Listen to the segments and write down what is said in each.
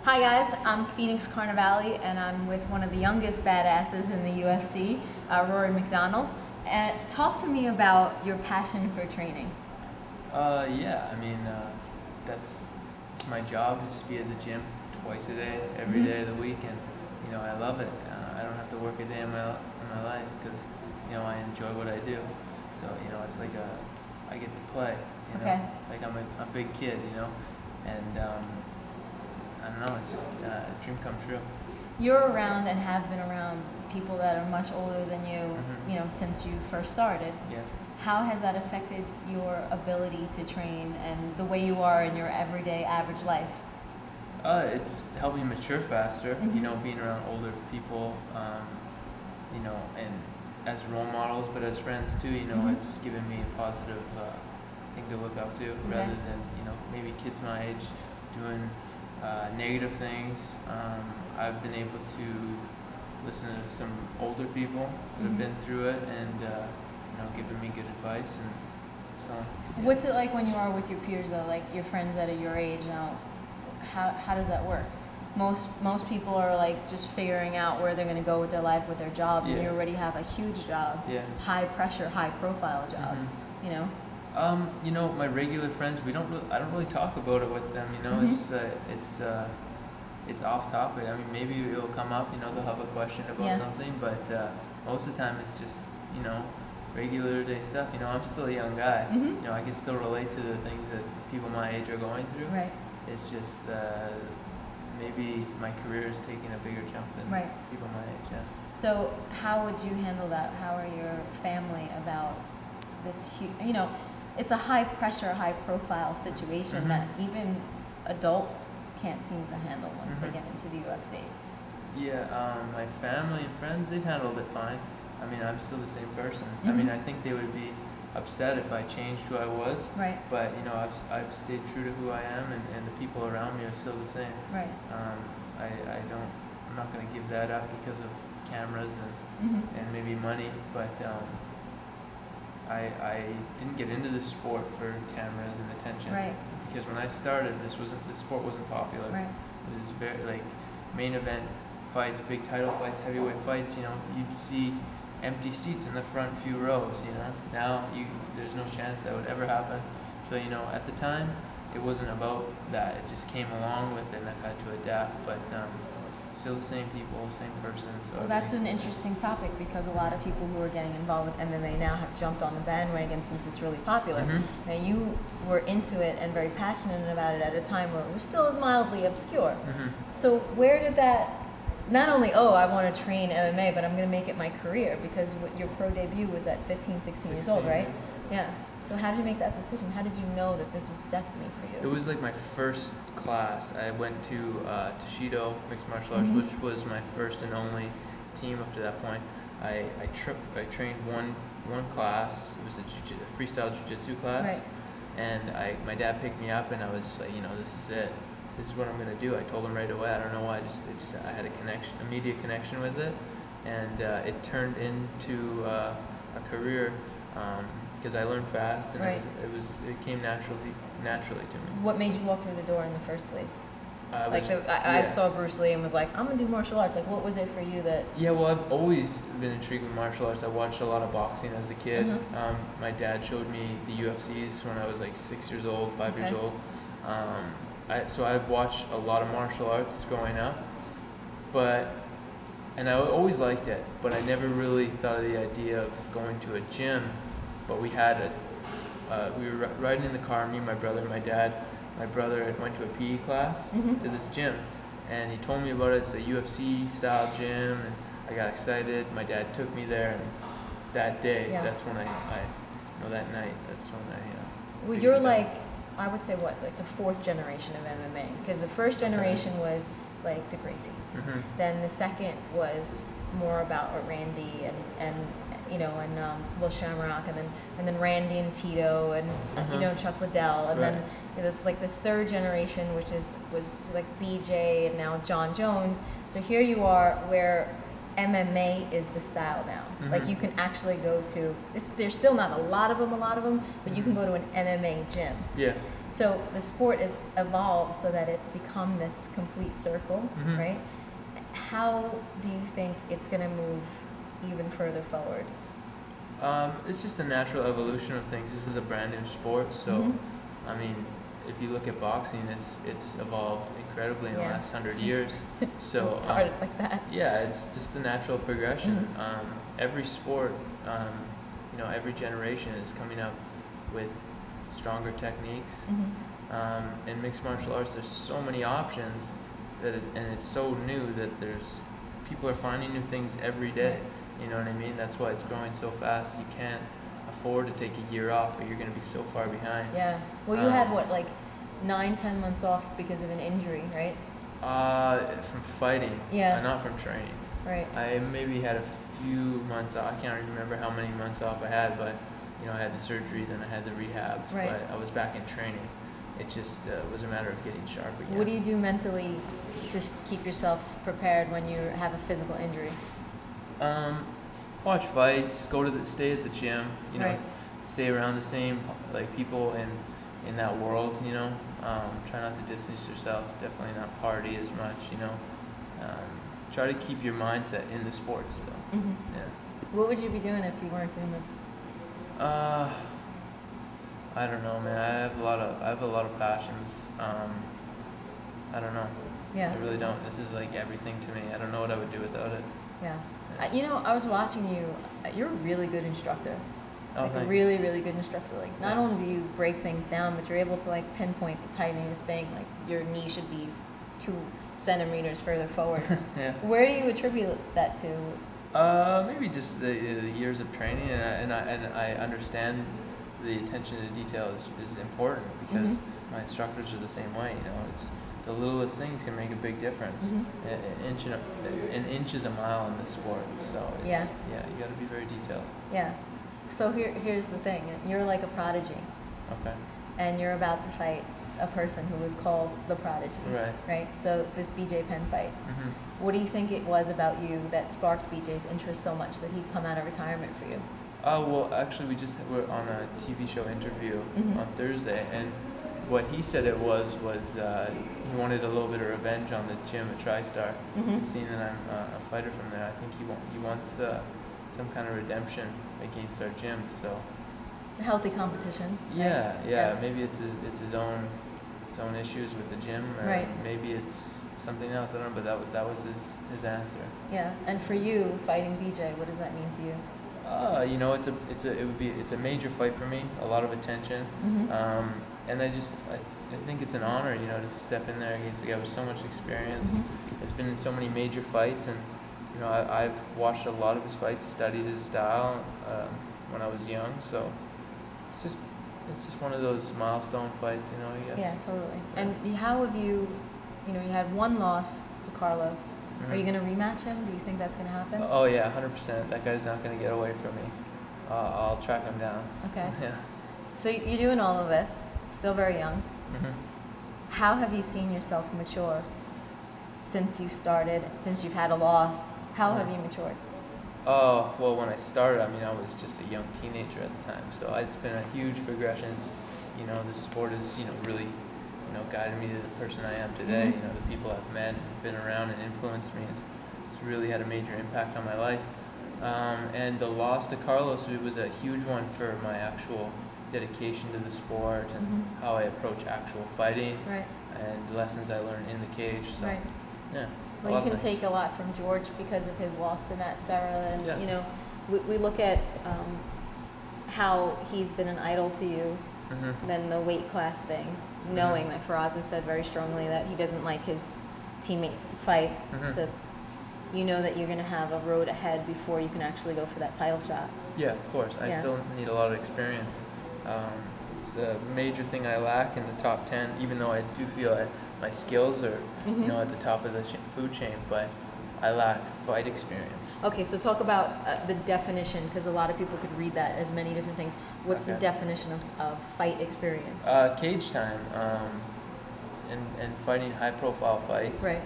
Hi guys, I'm Phoenix Carnevale, and I'm with one of the youngest badasses in the UFC, Rory MacDonald. And talk to me about your passion for training. It's my job to just be at the gym twice a day, every day of the week, and I love it. I don't have to work a day in my life because I enjoy what I do. So it's like I get to play. Okay. Like I'm a big kid, and I don't know. It's just a dream come true. You're around and have been around people that are much older than you, Mm-hmm. Since you first started. Yeah. How has that affected your ability to train and the way you are in your everyday average life? It's helped me mature faster. Mm-hmm. Being around older people, and as role models, but as friends too. Mm-hmm. It's given me a positive thing to look up to, rather than maybe kids my age doing negative things. I've been able to listen to some older people who have been through it and giving me good advice, and so. Yeah. What's it like when you are with your peers though, like your friends that are your age now? How does that work? Most people are like just figuring out where they're going to go with their life, with their job, and you already have a huge job, high pressure, high profile job. My regular friends, I don't really talk about it with them. It's off topic. I mean, maybe it'll come up. They'll have a question about something, but most of the time it's just regular day stuff. I'm still a young guy. I can still relate to the things that people my age are going through. Right. It's just maybe my career is taking a bigger jump than people my age. Yeah. So how would you handle that? How are your family about this? It's a high pressure, high profile situation that even adults can't seem to handle once they get into the UFC. Yeah, my family and friends, they've handled it fine. I mean, I'm still the same person. I mean, I think they would be upset if I changed who I was. Right. But I've stayed true to who I am, and the people around me are still the same. Right. I'm not going to give that up because of cameras and maybe money. But I didn't get into this sport for cameras and attention. Right. Because when I started, this sport wasn't popular. Right. It was very main event fights, big title fights, heavyweight fights. You'd see empty seats in the front few rows. Now there's no chance that would ever happen. So at the time, it wasn't about that. It just came along with it, and I've had to adapt. But still the same people, same person. So well, that's an interesting topic because a lot of people who are getting involved with MMA now have jumped on the bandwagon since it's really popular. Now you were into it and very passionate about it at a time where it was still mildly obscure. So where did that, not only, I want to train MMA, but I'm going to make it my career, because your pro debut was at 15, 16 years old, right? Yeah. So how did you make that decision? How did you know that this was destiny for you? It was like my first class. I went to Toshido Mixed Martial Arts, which was my first and only team up to that point. I trained one class. It was a freestyle jiu-jitsu class. Right. And my dad picked me up, and I was just like, this is it. This is what I'm gonna do. I told him right away. I don't know why. I had a immediate connection with it, and it turned into a career. Because I learned fast, and it came naturally to me. What made you walk through the door in the first place? I saw Bruce Lee and was like, I'm gonna do martial arts. Like, what was it for you that? Yeah, well, I've always been intrigued with martial arts. I watched a lot of boxing as a kid. My dad showed me the UFCs when I was like 6 years old, 5 years old. So I've watched a lot of martial arts growing up, and I always liked it, but I never really thought of the idea of going to a gym. But we were riding in the car, me, my brother, and my dad. My brother had went to a PE class to this gym, and he told me about it. It's a UFC style gym, and I got excited. My dad took me there, and that day, that's when that night, that's when I. Well, you're like, I would say like the fourth generation of MMA, because the first generation was like DeGracie's. Then the second was more about Randy and Will Shamrock, and then Randy and Tito, and Chuck Liddell, and then it was like this third generation, which was like BJ and now John Jones. So here you are, where MMA is the style now. Mm-hmm. Like you can actually go to, there's still not a lot of them, but you can go to an MMA gym. Yeah. So the sport has evolved so that it's become this complete circle, Mm-hmm. right? How do you think it's going to move even further forward? It's just the natural evolution of things. This is a brand new sport, so Mm-hmm. I mean, if you look at boxing, it's evolved incredibly in the last 100 years. So It started like that. yeah, it's just the natural progression. Mm-hmm. Every sport, every generation is coming up with stronger techniques. Mm-hmm. In mixed martial arts, there's so many options and it's so new that people are finding new things every day. You know what I mean? That's why it's growing so fast. You can't afford to take a year off, or you're going to be so far behind. Yeah. Well, you had what, like 9-10 months off because of an injury, right? From fighting. Yeah. Not from training. Right. I maybe had a few months off. I can't remember how many months off I had, but I had the surgery, then I had the rehab. Right. But I was back in training. It just was a matter of getting sharp again. What do you do mentally just keep yourself prepared when you have a physical injury? Watch fights, stay at the gym, Right. stay around the same people in that world, try not to distance yourself, definitely not party as much, try to keep your mindset in the sports though. Mm-hmm. Yeah. What would you be doing if you weren't doing this? I don't know, man. I have a lot of passions. I don't know. Yeah. I really don't. This is like everything to me. I don't know what I would do without it. Yeah. I was watching you. You're a really good instructor. Oh, Like a thanks. really, really good instructor. Like not Thanks. only do you break things down, but you're able to like pinpoint the tiniest thing. Like your knee should be 2 centimeters further forward. Yeah. Where do you attribute that to? Maybe just the years of training, and I understand the attention to detail is important because my instructors are the same way. It's the littlest things can make a big difference. An inch is a mile in this sport, so you got to be very detailed. Yeah. So here's the thing. You're like a prodigy. Okay. And you're about to fight a person who was called the prodigy. Right. Right? So this BJ Penn fight. Mm-hmm. What do you think it was about you that sparked BJ's interest so much that he'd come out of retirement for you? Well, actually, we just were on a TV show interview on Thursday, and what he said it was he wanted a little bit of revenge on the gym at TriStar. Seeing that I'm a fighter from there, I think he wants some kind of redemption against our gym. So Healthy competition. yeah, Right? yeah. Maybe it's his own issues with the gym, or Right. maybe it's something else. I don't know, but that was his answer. Yeah. And for you, fighting BJ, what does that mean to you? It's a major fight for me. A lot of attention. And I think it's an honor, to step in there against a guy with so much experience. Has been in so many major fights, and I've watched a lot of his fights, studied his style when I was young. So it's just one of those milestone fights, I guess. Yeah, totally. And how have you had one loss to Carlos. Are you going to rematch him? Do you think that's going to happen? Oh yeah, 100%. That guy's not going to get away from me. I'll track him down. Okay. Yeah. So you're doing all of this, still very young. How have you seen yourself mature since you've started, since you've had a loss? How have you matured? Oh, well, when I started, I was just a young teenager at the time. So it's been a huge progression. The sport has, really, guided me to the person I am today. The people I've met and been around and influenced me. It's really had a major impact on my life. And the loss to Carlos, it was a huge one for my actual dedication to the sport and how I approach actual fighting and the lessons I learned in the cage. So, yeah. Well, you can take a lot from George because of his loss to Matt Serra, and we look at how he's been an idol to you. Then the weight class thing, knowing that Faraz has said very strongly that he doesn't like his teammates to fight, so that you're going to have a road ahead before you can actually go for that title shot. Yeah, of course. I still need a lot of experience. It's a major thing I lack in the top 10, even though I do feel my skills are at the top of the food chain, but I lack fight experience. Okay, so talk about the definition, because a lot of people could read that as many different things. What's the definition of fight experience? Cage time, and fighting high-profile fights. Right.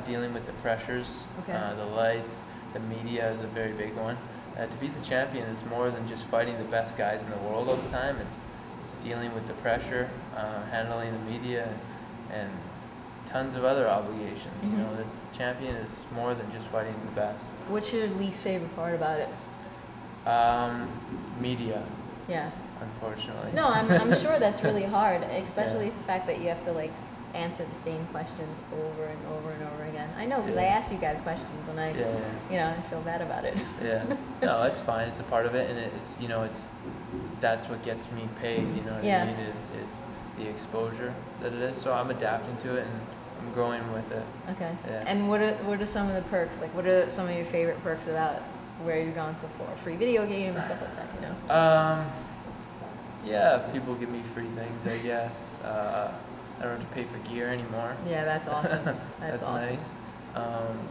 Dealing with the pressures, Okay. the lights, the media is a very big one. To be the champion is more than just fighting the best guys in the world all the time. It's dealing with the pressure, handling the media, and tons of other obligations. You know, the champion is more than just fighting the best. What's your least favorite part about it? Media. Yeah. Unfortunately. No, I'm sure that's really hard, especially the fact that you have to like answer the same questions over and over and over again. I know because I ask you guys questions and I feel bad about it. Yeah. No, it's fine. It's a part of it, and it's that's what gets me paid. You know what I mean? Is the exposure that it is. So I'm adapting to it and I'm growing with it. Okay. Yeah. And what are some of the perks? Like, what are some of your favorite perks about where you're going so far? Free video games, stuff like that. You know. Yeah, people give me free things, I guess. I don't have to pay for gear anymore. Yeah, that's awesome. That's awesome. Nice.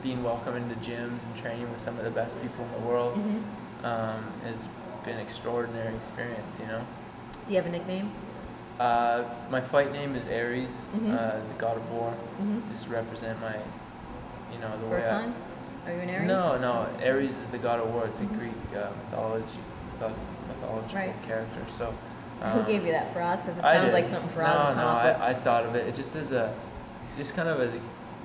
Being welcome into gyms and training with some of the best people in the world has been an extraordinary experience, you know. Do you have a nickname? My fight name is Ares, the god of war. Just represent my, the way. Birth sign? Are you an Aries? No. Ares is the god of war. It's a Greek mythological character. So. Who gave you that for us? Because it sounds like something for us. No, I thought of it. It just as kind of as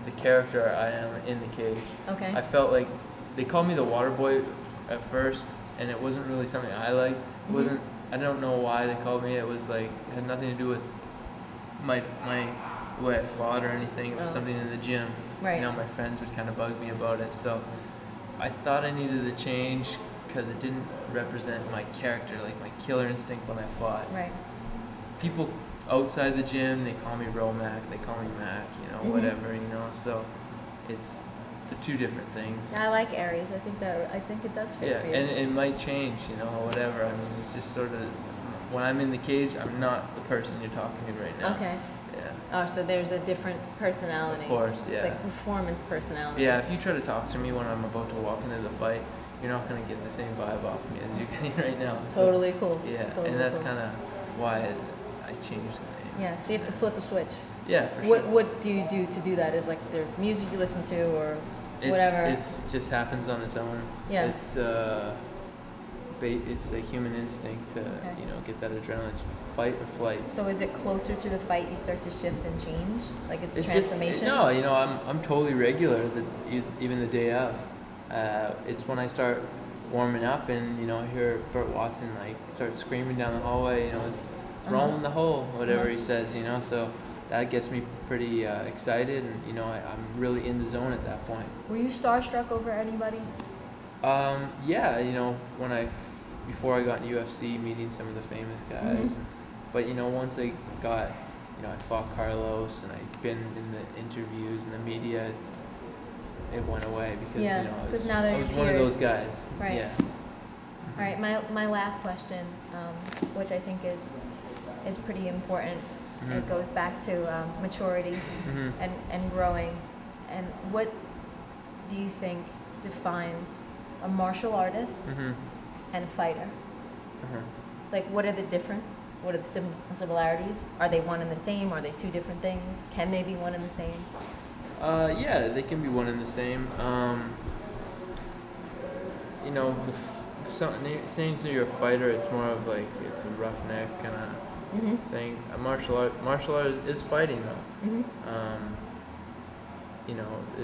the character I am in the cage. Okay. I felt like they called me the water boy at first, and it wasn't really something I liked. It wasn't. I don't know why they called me. It was like it had nothing to do with my the way I fought or anything. It was something in the gym. Right. My friends would kind of bug me about it. So I thought I needed the change because it didn't represent my character, like my killer instinct when I fought. Right. People outside the gym, they call me Romac, they call me Mac, whatever, So it's the two different things. I like Aries. I think it does fit for you. And it might change, whatever. I mean, it's just sort of when I'm in the cage, I'm not the person you're talking to right now. Okay. Yeah. Oh, so there's a different personality. Of course, yeah. It's like performance personality. Yeah, if you try to talk to me when I'm about to walk into the fight, you're not going to get the same vibe off me as you're getting right now. Totally cool. Yeah, totally and that's cool. kind of why I changed the name. Yeah, so you have to flip a switch. Yeah, for sure. What do you do to do that? Is like there music you listen to or whatever? It's just happens on its own. Yeah. It's the human instinct to get that adrenaline. It's fight or flight. So is it closer to the fight you start to shift and change? Like it's a transformation? I'm totally regular even the day of. It's when I start warming up and I hear Burt Watson start screaming down the hallway. It's rolling the hole, whatever he says. So that gets me pretty excited, and I'm really in the zone at that point. Were you starstruck over anybody? Yeah, before I got in UFC, meeting some of the famous guys, but once I got, I fought Carlos and I'd been in the interviews and the media. It went away because I was one of those guys. Right. Yeah. All right. My last question, which I think is pretty important. It goes back to maturity and growing. And what do you think defines a martial artist and a fighter? Like, what are the difference? What are the similarities? Are they one and the same? Are they two different things? Can they be one and the same? Yeah, they can be one and the same. Saying so you're a fighter, it's more of like it's a roughneck kind of thing. A martial art is fighting though. It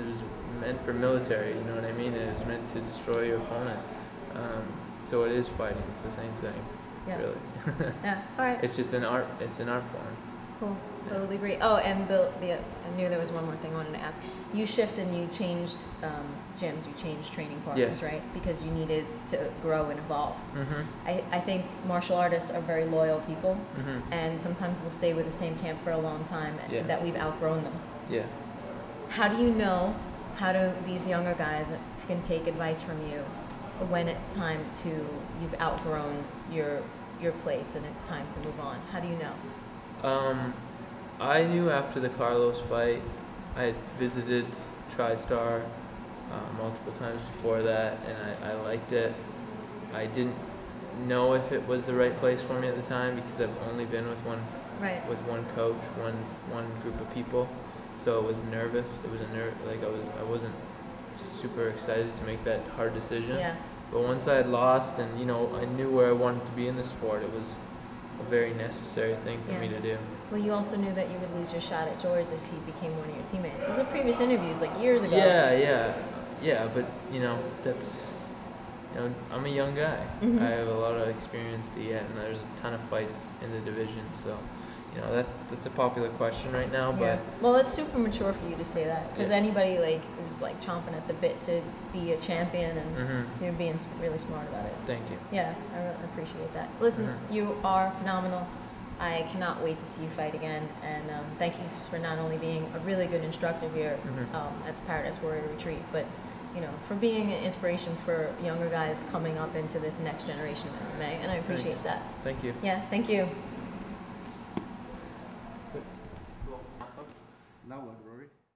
was meant for military. You know what I mean? It was meant to destroy your opponent. So it is fighting. It's the same thing. Yeah. Really. Yeah. All right. It's just an art. It's an art form. Cool. Totally agree. Oh, and I knew there was one more thing I wanted to ask. You shifted and you changed gyms. You changed training partners, right? Because you needed to grow and evolve. I think martial artists are very loyal people, and sometimes we'll stay with the same camp for a long time, and that we've outgrown them. Yeah. How do you know? How do these younger guys can take advice from you when it's time to you've outgrown your place and it's time to move on? How do you know? I knew after the Carlos fight, I had visited TriStar multiple times before that, and I liked it. I didn't know if it was the right place for me at the time because I've only been with one coach, one group of people. So it was nervous. It was I wasn't super excited to make that hard decision. Yeah. But once I had lost and, I knew where I wanted to be in the sport, it was a very necessary thing for me to do. Well, you also knew that you would lose your shot at George if he became one of your teammates. Those are previous interviews, like years ago. Yeah, but, that's, I'm a young guy. Mm-hmm. I have a lot of experience to get, and there's a ton of fights in the division, so... that's a popular question right now, but... Well, it's super mature for you to say that, because anybody, who's, chomping at the bit to be a champion, and you're being really smart about it. Thank you. Yeah, I really appreciate that. Listen, you are phenomenal. I cannot wait to see you fight again, and thank you for not only being a really good instructor here at the Paradise Warrior Retreat, but, for being an inspiration for younger guys coming up into this next generation of MMA, and I appreciate that. Thank you. Yeah, thank you.